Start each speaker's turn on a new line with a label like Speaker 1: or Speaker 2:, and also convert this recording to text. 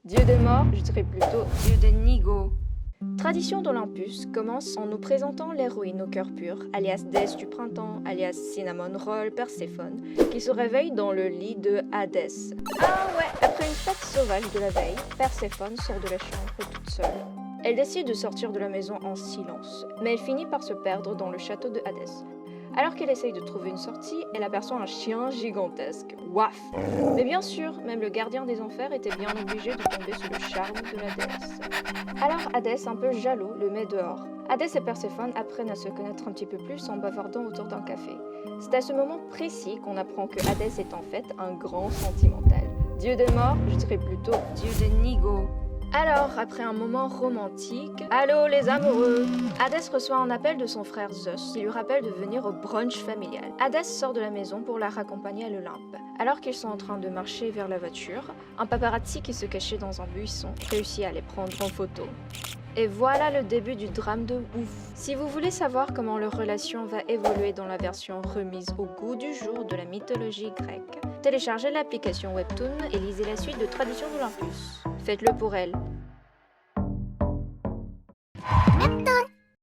Speaker 1: Dieu des morts, je dirais plutôt Dieu des nigauds. Tradition d'Olympus commence en nous présentant l'héroïne au cœur pur, alias déesse du printemps, alias Cinnamon Roll Perséphone, qui se réveille dans le lit de Hadès. Ah ouais, après une fête sauvage de la veille, Perséphone sort de la chambre toute seule. Elle décide de sortir de la maison en silence, mais elle finit par se perdre dans le château de Hadès. Alors qu'elle essaye de trouver une sortie, elle aperçoit un chien gigantesque. Waf! Mais bien sûr, même le gardien des enfers était bien obligé de tomber sous le charme de la déesse. Alors Hadès, un peu jaloux, le met dehors. Hadès et Perséphone apprennent à se connaître un petit peu plus en bavardant autour d'un café. C'est à ce moment précis qu'on apprend que Hadès est en fait un grand sentimental. Dieu des morts, je dirais plutôt Dieu des nigauds. Alors, après un moment romantique, allô les amoureux! Hadès reçoit un appel de son frère Zeus qui lui rappelle de venir au brunch familial. Hadès sort de la maison pour la raccompagner à l'Olympe. Alors qu'ils sont en train de marcher vers la voiture, un paparazzi qui se cachait dans un buisson réussit à les prendre en photo. Et voilà le début du drame de ouf. Si vous voulez savoir comment leur relation va évoluer dans la version remise au goût du jour de la mythologie grecque, téléchargez l'application Webtoon et lisez la suite de Tradition d'Olympus. Faites-le pour elle.
Speaker 2: Webtoon